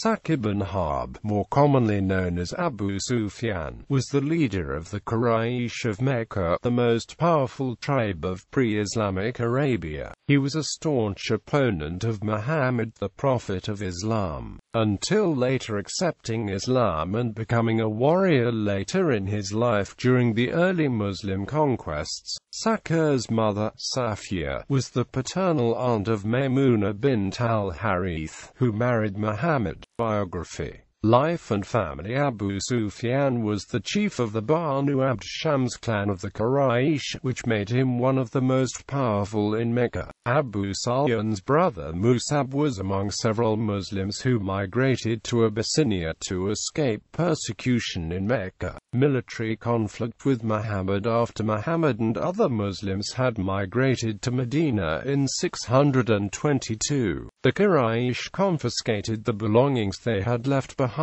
Sakhr ibn Harb, more commonly known as Abu Sufyan, was the leader of the Quraysh of Mecca, the most powerful tribe of pre-Islamic Arabia. He was a staunch opponent of Muhammad, the Prophet of Islam, until later accepting Islam and becoming a warrior later in his life during the early Muslim conquests. Sakhr's mother, Safya, was the paternal aunt of Maymunah bint al-Harith, who married Muhammad. Biography. Life and family. Abu Sufyan was the chief of the Banu Abd Shams clan of the Quraysh, which made him one of the most powerful in Mecca. Abu Sufyan's brother Musab was among several Muslims who migrated to Abyssinia to escape persecution in Mecca. Military conflict with Muhammad. After Muhammad and other Muslims had migrated to Medina in 622, the Quraysh confiscated the belongings they had left behind.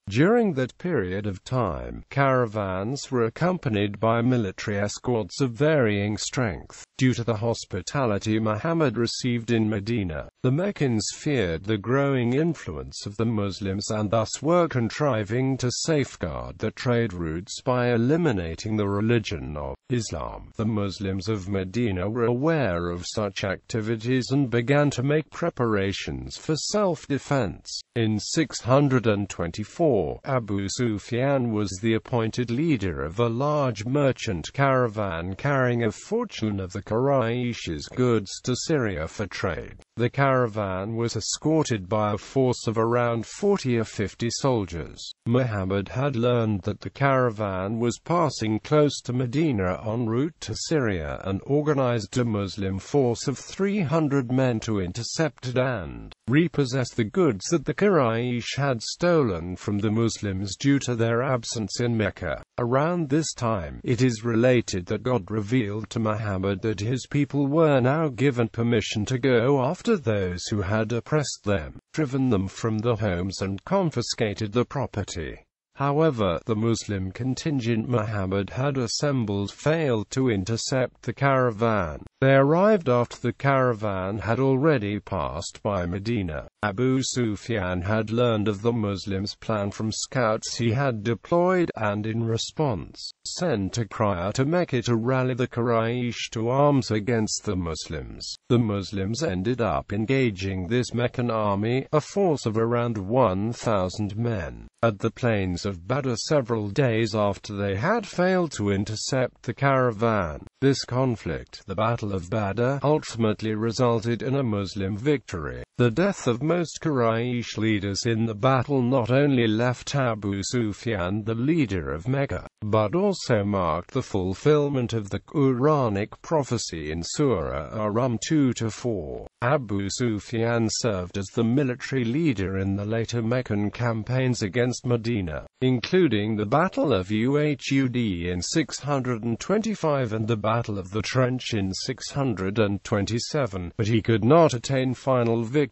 During that period of time, caravans were accompanied by military escorts of varying strength. Due to the hospitality Muhammad received in Medina, the Meccans feared the growing influence of the Muslims and thus were contriving to safeguard the trade routes by eliminating the religion of Islam. The Muslims of Medina were aware of such activities and began to make preparations for self-defense. In 624, Abu Sufyan was the appointed leader of a large merchant caravan carrying a fortune of the Quraysh's goods to Syria for trade. The caravan was escorted by a force of around 40 or 50 soldiers. Muhammad had learned that the caravan was passing close to Medina en route to Syria and organized a Muslim force of 300 men to intercept it and repossess the goods that the Quraysh had stolen from the Muslims due to their absence in Mecca. Around this time, it is related that God revealed to Muhammad that his people were now given permission to go after those who had oppressed them, driven them from their homes and confiscated the property. However, the Muslim contingent Muhammad had assembled failed to intercept the caravan. They arrived after the caravan had already passed by Medina. Abu Sufyan had learned of the Muslims' plan from scouts he had deployed, and in response, sent a crier to Mecca to rally the Quraysh to arms against the Muslims. The Muslims ended up engaging this Meccan army, a force of around 1,000 men, at the plains of Badr several days after they had failed to intercept the caravan. This conflict, the Battle of Badr, ultimately resulted in a Muslim victory. The death of most Quraysh leaders in the battle not only left Abu Sufyan the leader of Mecca, but also marked the fulfillment of the Quranic prophecy in Surah Ar-Rum 2-4. Abu Sufyan served as the military leader in the later Meccan campaigns against Medina, including the Battle of Uhud in 625 and the Battle of the Trench in 627, but he could not attain final victory.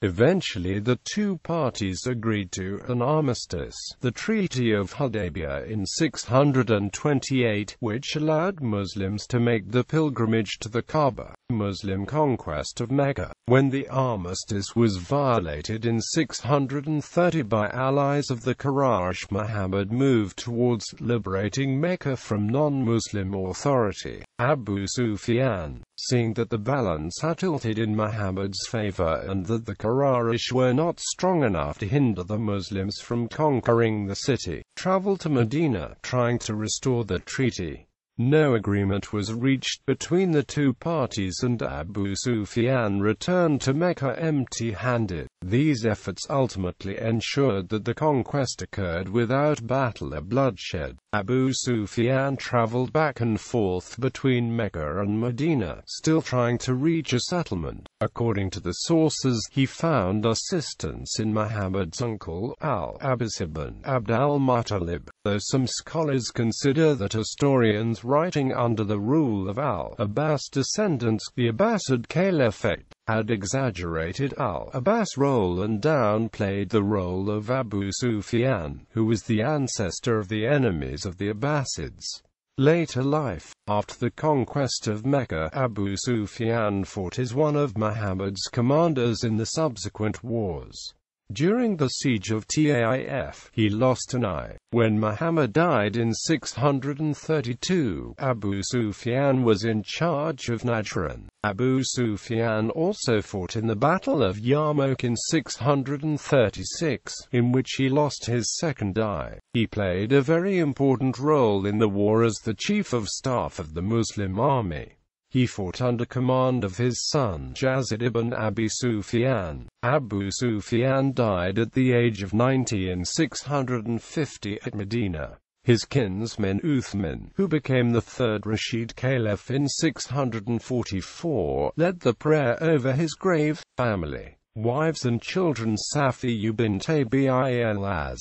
Eventually the two parties agreed to an armistice, the Treaty of Hudaybiyah in 628, which allowed Muslims to make the pilgrimage to the Kaaba. Muslim conquest of Mecca. When the armistice was violated in 630 by allies of the Quraysh, Muhammad moved towards liberating Mecca from non-Muslim authority. Abu Sufyan, seeing that the balance had tilted in Muhammad's favor and that the Quraysh were not strong enough to hinder the Muslims from conquering the city, traveled to Medina, trying to restore the treaty. No agreement was reached between the two parties and Abu Sufyan returned to Mecca empty-handed. These efforts ultimately ensured that the conquest occurred without battle or bloodshed. Abu Sufyan traveled back and forth between Mecca and Medina, still trying to reach a settlement. According to the sources, he found assistance in Muhammad's uncle, al-Abbas ibn Abd al-Muttalib, though some scholars consider that historians writing under the rule of al-Abbas descendants, the Abbasid Caliphate, had exaggerated al-Abbas' role and downplayed the role of Abu Sufyan, who was the ancestor of the enemies of the Abbasids. Later life. After the conquest of Mecca, Abu Sufyan fought as one of Muhammad's commanders in the subsequent wars. During the siege of Taif, he lost an eye. When Muhammad died in 632, Abu Sufyan was in charge of Najran. Abu Sufyan also fought in the Battle of Yarmouk in 636, in which he lost his second eye. He played a very important role in the war as the chief of staff of the Muslim army. He fought under command of his son Yazid ibn Abi Sufyan. Abu Sufyan died at the age of 90 in 650 at Medina. His kinsman Uthman, who became the third Rashid Caliph in 644, led the prayer over his grave. Family, wives and children. Safya bint Abil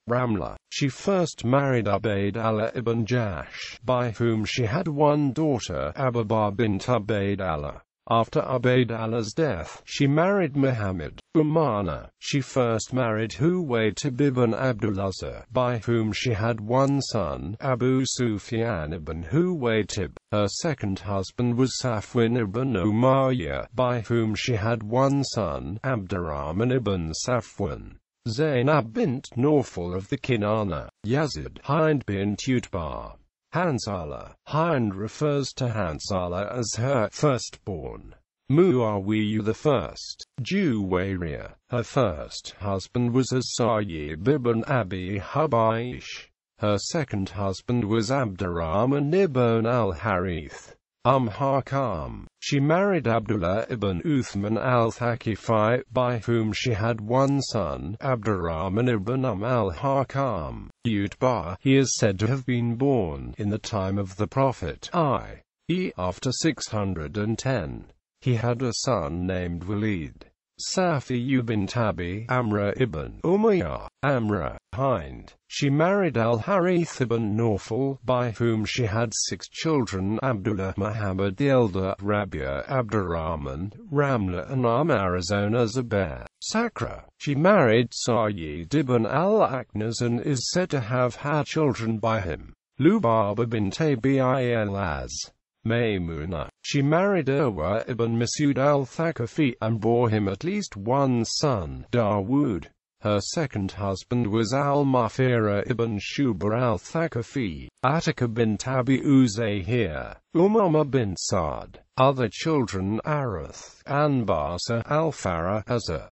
Ramla. She first married Ubayd Allah ibn Jahsh, by whom she had one daughter, Ababa bint Ubayd Allah. After Ubayd Allah's death, she married Muhammad. Maymunah. She first married Huwaytib ibn Abdullah, by whom she had one son, Abu Sufyan ibn Huwaytib. Her second husband was Safwan ibn Umayyah, by whom she had one son, Abdurrahman ibn Safwan. Zainab bint Nawfal of the Kinana. Yazid. Hind bint Utbah. Hanzala. Hind refers to Hanzala as her firstborn. Muawiyah the first. Juwayriya. Her first husband was As-Sayyib ibn Abi Hubaysh. Her second husband was Abdurrahman ibn al-Harith. Hakam. She married Abdullah ibn Uthman al-Thaqifi, by whom she had one son, Abdurrahman ibn al-Hakam. Utbah. He is said to have been born in the time of the Prophet, i.e. after 610. He had a son named Walid. Safya bint Abi Amra ibn Umayyah. Amra. Hind. She married al-Harith ibn Nawfal, by whom she had 6 children: Abdullah, Muhammad the elder, Rabia, Abdurrahman, Ramla and Arizona Zubair. Sakhr. She married Sayyid ibn al-Aknas and is said to have had children by him. Lubaba bint Abil Maymunah. She married Urwa ibn Masud al-Thaqafi, and bore him at least one son, Dawood. Her second husband was al-Mafira ibn Shuba al-Thaqafi. Atika bint Abi Uzayhir. Umama bint Sa'd. Other children: Arith, Anbasa, Al-Farah, Azza.